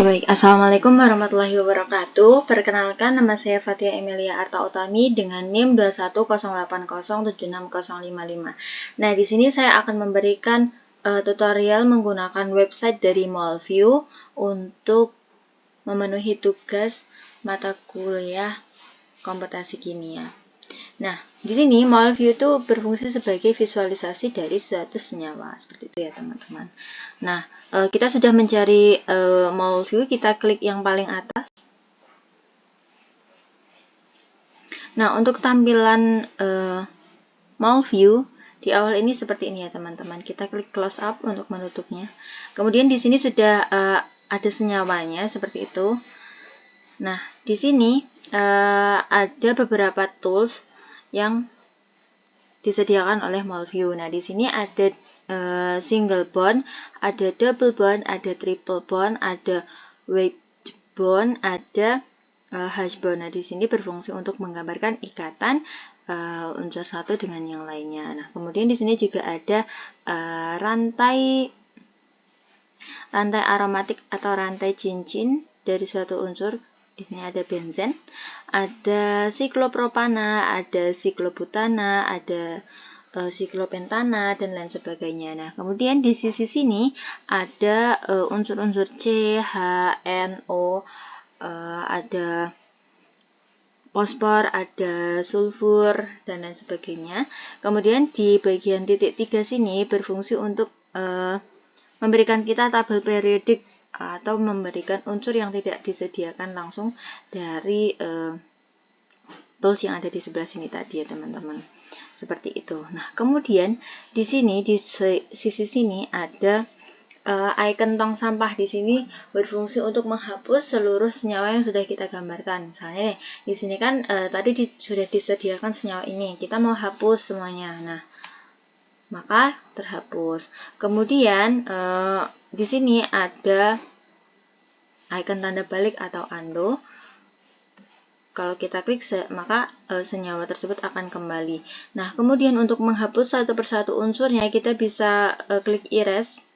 Baik, Assalamualaikum warahmatullahi wabarakatuh. Perkenalkan, nama saya Fatia Emilia Arta Utami dengan NIM 21080760055. Nah, di sini saya akan memberikan tutorial menggunakan website dari Molview untuk memenuhi tugas mata kuliah komputasi kimia. Nah, di sini Molview itu berfungsi sebagai visualisasi dari suatu senyawa, seperti itu ya teman-teman. Nah, kita sudah mencari Molview, kita klik yang paling atas. Nah, untuk tampilan Molview di awal ini seperti ini ya teman-teman. Kita klik close up untuk menutupnya. Kemudian di sini sudah ada senyawanya seperti itu. Nah, di sini ada beberapa tools yang disediakan oleh Molview. Nah, di sini ada single bond, ada double bond, ada triple bond, ada wedge bond, ada hash bond. Nah, di sini berfungsi untuk menggambarkan ikatan unsur satu dengan yang lainnya. Nah, kemudian di sini juga ada rantai aromatik atau rantai cincin dari suatu unsur. Di sini ada benzen, ada siklopropana, ada siklobutana, ada siklopentana, dan lain sebagainya. Nah, kemudian di sisi sini ada unsur-unsur C, H, N, O, ada fosfor, ada sulfur, dan lain sebagainya. Kemudian di bagian titik 3 sini berfungsi untuk memberikan kita tabel periodik atau memberikan unsur yang tidak disediakan langsung dari tools yang ada di sebelah sini tadi ya teman-teman. Seperti itu. Nah, kemudian di sini di sisi sini ada icon tong sampah. Di sini berfungsi untuk menghapus seluruh senyawa yang sudah kita gambarkan. Misalnya nih, di sini kan tadi sudah disediakan senyawa ini. Kita mau hapus semuanya. Nah, maka terhapus. Kemudian di sini ada icon tanda balik atau undo. Kalau kita klik maka senyawa tersebut akan kembali. Nah, kemudian untuk menghapus satu persatu unsurnya kita bisa klik erase,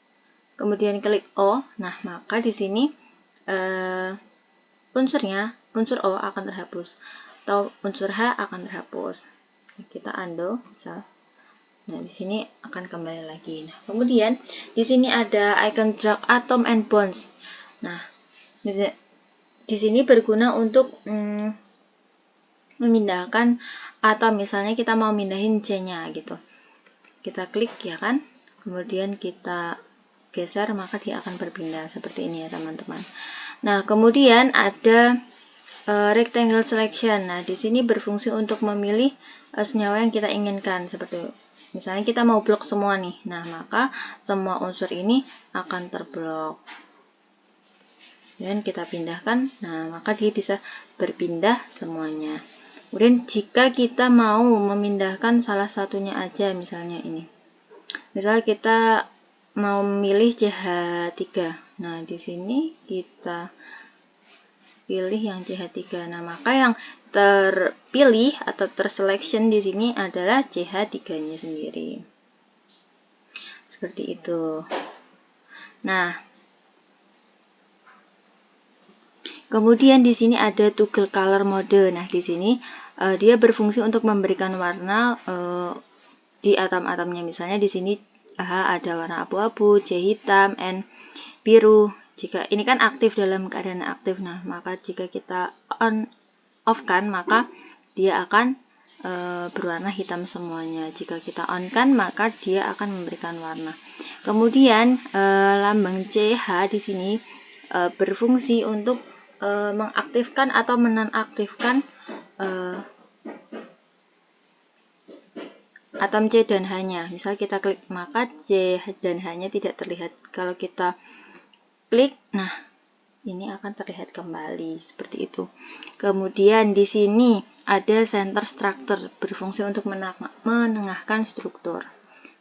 kemudian klik O. Nah, maka di sini unsur O akan terhapus atau unsur H akan terhapus. Kita undo, misal. Nah, di sini akan kembali lagi. Nah, kemudian di sini ada icon drag atom and bonds. Nah, di sini berguna untuk memindahkan atau misalnya kita mau mindahin C-nya gitu. Kita klik ya kan. Kemudian kita geser maka dia akan berpindah seperti ini ya teman-teman. Nah, kemudian ada rectangle selection. Nah, di sini berfungsi untuk memilih senyawa yang kita inginkan seperti misalnya kita mau blok semua nih. Nah, maka semua unsur ini akan terblok. Dan kita pindahkan. Nah, maka dia bisa berpindah semuanya. Kemudian jika kita mau memindahkan salah satunya aja, misalnya ini. Misal kita mau memilih CH3. Nah, di sini kita pilih yang CH3. Nah, maka yang terpilih atau terselection di sini adalah CH3-nya sendiri. Seperti itu. Nah, kemudian di sini ada toggle color mode. Nah, di sini dia berfungsi untuk memberikan warna di atom-atomnya. Misalnya di sini H ada warna abu-abu, C hitam, N biru. Jika ini kan aktif dalam keadaan aktif, nah maka jika kita off kan, maka dia akan berwarna hitam semuanya. Jika kita on kan, maka dia akan memberikan warna. Kemudian lambang CH di sini berfungsi untuk mengaktifkan atau menonaktifkan atom C dan H-nya. Misal kita klik, maka C dan H-nya tidak terlihat. Kalau kita klik, nah ini akan terlihat kembali seperti itu. Kemudian di sini ada center structure, berfungsi untuk menengahkan struktur.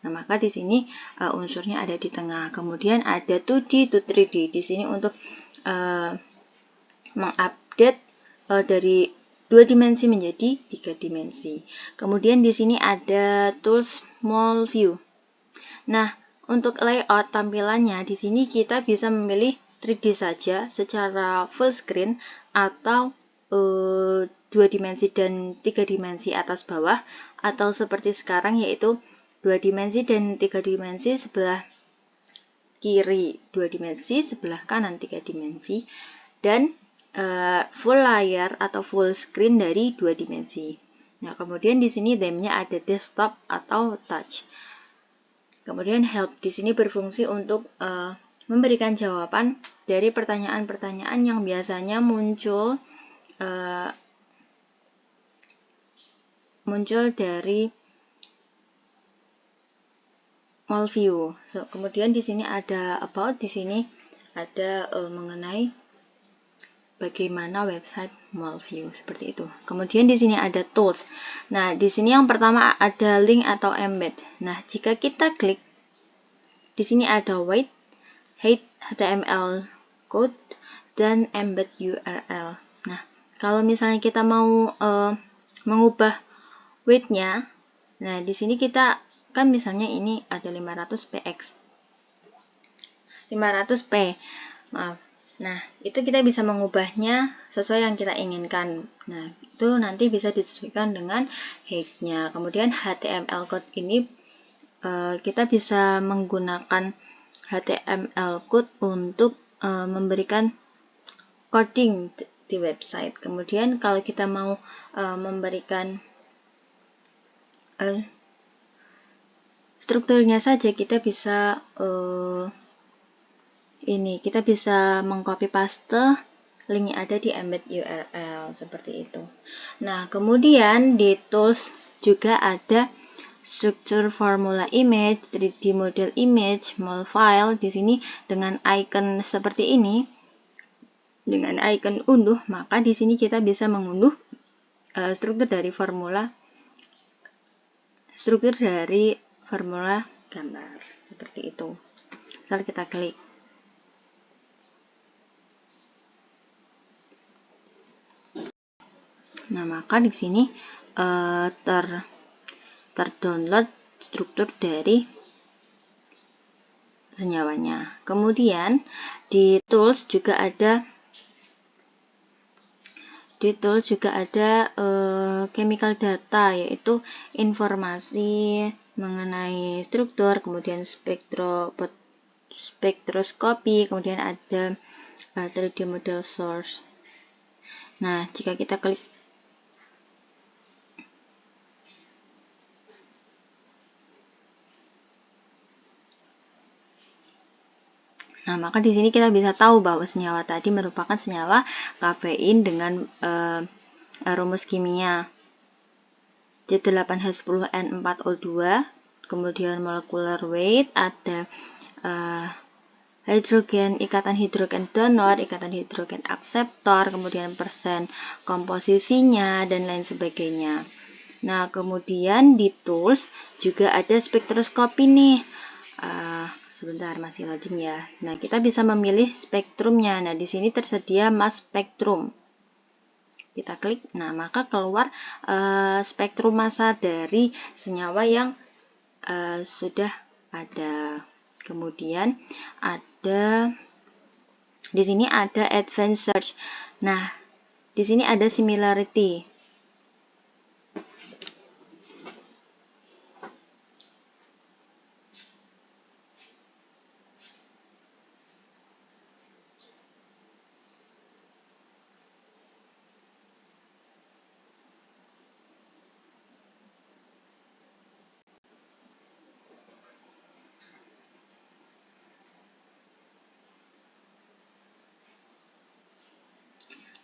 Nah, maka di sini unsurnya ada di tengah. Kemudian ada 2D to 3D. Di sini untuk mengupdate dari 2 dimensi menjadi 3 dimensi. Kemudian di sini ada tools Molview. Nah, untuk layout tampilannya di sini kita bisa memilih 3D saja secara full screen atau 2 dimensi dan 3 dimensi atas bawah, atau seperti sekarang yaitu 2 dimensi dan 3 dimensi, sebelah kiri 2 dimensi, sebelah kanan 3 dimensi, dan full layar atau full screen dari 2 dimensi. Nah, kemudian di sini theme-nya ada desktop atau touch. Kemudian help di sini berfungsi untuk memberikan jawaban dari pertanyaan-pertanyaan yang biasanya muncul dari Molview. Kemudian di sini ada about, di sini ada mengenai bagaimana website Molview, seperti itu. Kemudian di sini ada tools. Nah, di sini yang pertama ada link atau embed. Nah, jika kita klik di sini ada weight, HTML code, dan embed URL. Nah, kalau misalnya kita mau mengubah weight-nya, nah di sini kita kan misalnya ini ada 500px, 500p, maaf. Nah, itu kita bisa mengubahnya sesuai yang kita inginkan. Nah, itu nanti bisa disesuaikan dengan height-nya. Kemudian HTML code ini kita bisa menggunakan HTML code untuk memberikan coding di website. Kemudian kalau kita mau memberikan strukturnya saja, kita bisa kita bisa mengcopy paste link yang ada di embed URL, seperti itu. Nah, kemudian di tools juga ada struktur formula image, 3D model image, mol file. Di sini dengan icon seperti ini, dengan icon unduh, maka di sini kita bisa mengunduh struktur dari formula gambar, seperti itu. Misal kita klik. Nah, maka di sini terdownload struktur dari senyawanya. Kemudian di tools juga ada chemical data, yaitu informasi mengenai struktur, kemudian spektroskopi, kemudian ada 3D model source. Nah, jika kita klik, nah maka di sini kita bisa tahu bahwa senyawa tadi merupakan senyawa kafein dengan rumus kimia C8H10N4O2. Kemudian molecular weight, ada ikatan hidrogen donor, ikatan hidrogen akseptor, kemudian persen komposisinya, dan lain sebagainya. Nah, kemudian di tools juga ada spektroskopi nih. Sebentar, masih loading ya. Nah, kita bisa memilih spektrumnya. Nah, di sini tersedia mass spektrum. Kita klik, nah maka keluar spektrum massa dari senyawa yang sudah ada. Kemudian ada di sini ada advanced search. Nah, di sini ada similarity.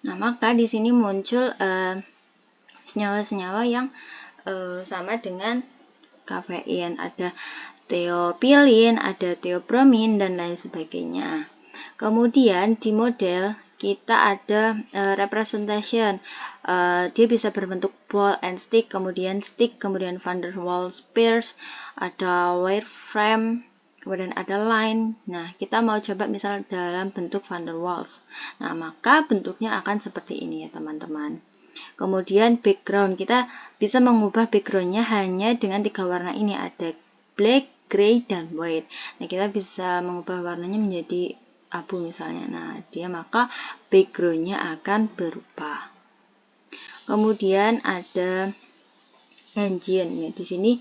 Nah, maka di sini muncul senyawa-senyawa yang sama dengan kafein. Ada theopilin, ada theobromin, dan lain sebagainya. Kemudian di model kita ada representation. Dia bisa berbentuk ball and stick, kemudian van der Waals spears, ada wireframe, kemudian ada line. Nah, kita mau coba misal dalam bentuk van der Waals. Nah, maka bentuknya akan seperti ini ya teman-teman. Kemudian background, kita bisa mengubah backgroundnya hanya dengan 3 warna ini, ada black, gray, dan white. Nah, kita bisa mengubah warnanya menjadi abu misalnya. Nah, maka backgroundnya akan berubah. Kemudian ada engine ya. Di sini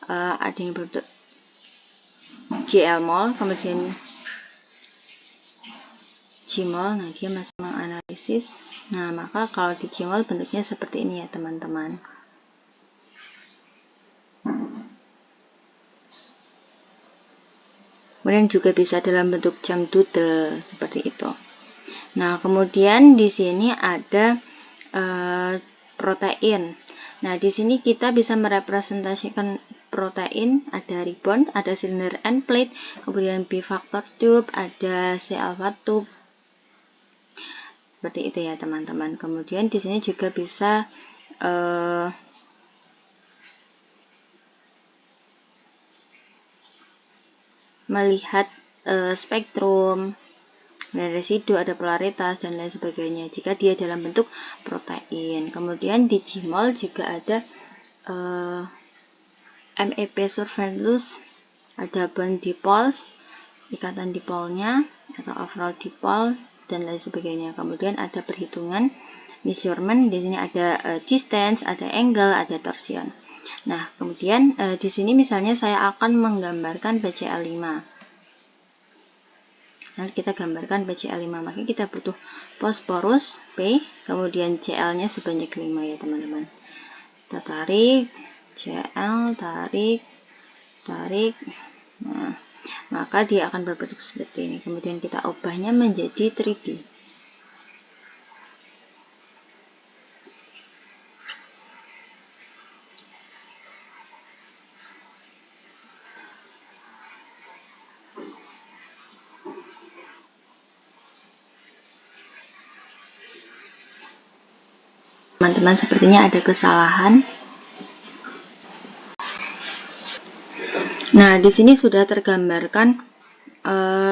ada yang berbentuk GLMOL, kemudian Gmol. Nah, dia masih menganalisis. Nah, maka kalau di Gmol bentuknya seperti ini ya, teman-teman. Kemudian juga bisa dalam bentuk jam doodle seperti itu. Nah, kemudian di sini ada protein. Nah, di sini kita bisa merepresentasikan protein, ada ribbon, ada cylinder end plate, kemudian bifactor tube, ada C-alpha tube. Seperti itu ya, teman-teman. Kemudian di sini juga bisa melihat spektrum, dan residu, ada polaritas dan lain sebagainya jika dia dalam bentuk protein. Kemudian di Gmol juga ada MeP surveillance, ada bond dipoles, ikatan dipolnya atau overall dipole dan lain sebagainya. Kemudian ada perhitungan measurement, di sini ada distance, ada angle, ada torsion. Nah, kemudian di sini misalnya saya akan menggambarkan PCl5. Nanti kita gambarkan PCl5, maka kita butuh fosforus P, kemudian Cl-nya sebanyak 5 ya, teman-teman. Kita tarik, Cl, tarik. Nah, maka dia akan berbentuk seperti ini. Kemudian kita ubahnya menjadi 3D. Teman-teman, sepertinya ada kesalahan. Nah, di sini sudah tergambarkan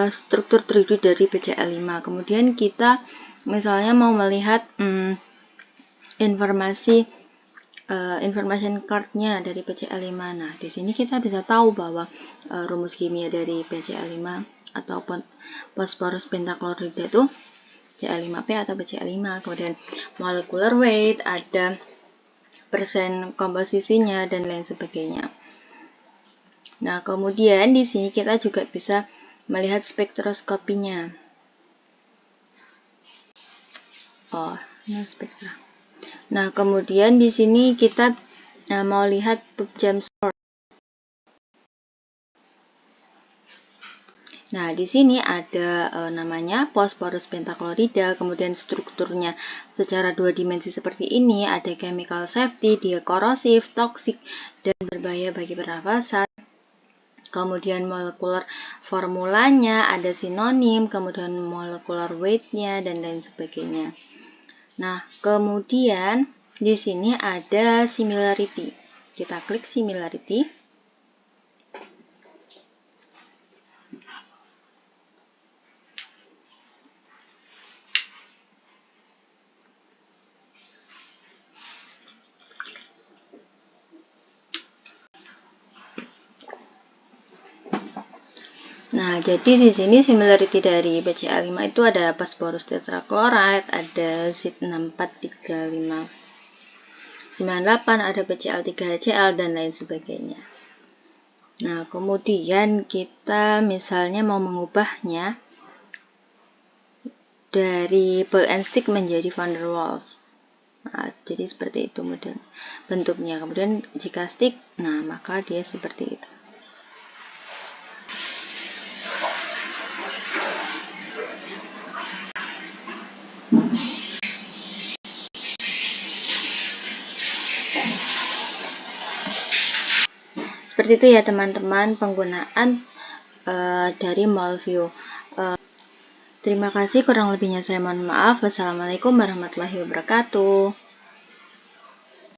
struktur 3D dari PCl5. Kemudian kita misalnya mau melihat information card-nya dari PCl5. Nah, di sini kita bisa tahu bahwa rumus kimia dari PCl5 ataupun phosphorus pentaklorida itu Cl5P atau PCl5. Kemudian molecular weight, ada persen komposisinya dan lain sebagainya. Nah, kemudian di sini kita juga bisa melihat spektroskopinya. Oh, ini spektra. Nah, kemudian di sini kita mau lihat PubChem source. Nah, di sini ada namanya phosphorus pentaklorida, kemudian strukturnya secara dua dimensi seperti ini, ada chemical safety, dia korosif, toksik, dan berbahaya bagi pernafasan. Kemudian molekular formulanya, ada sinonim, kemudian molecular weight-nya, dan lain sebagainya. Nah, kemudian di sini ada similarity. Kita klik similarity. Nah, jadi di sini similarity dari PCl5 itu ada phosphorus tetrachloride, ada SID643598, ada PCl3HCl dan lain sebagainya. Nah, kemudian kita misalnya mau mengubahnya dari ball and stick menjadi van der Waals. Nah, jadi seperti itu model bentuknya. Kemudian jika stick, nah maka dia seperti itu. Seperti itu ya, teman-teman, penggunaan dari MolView. Terima kasih, kurang lebihnya saya mohon maaf. Wassalamualaikum warahmatullahi wabarakatuh.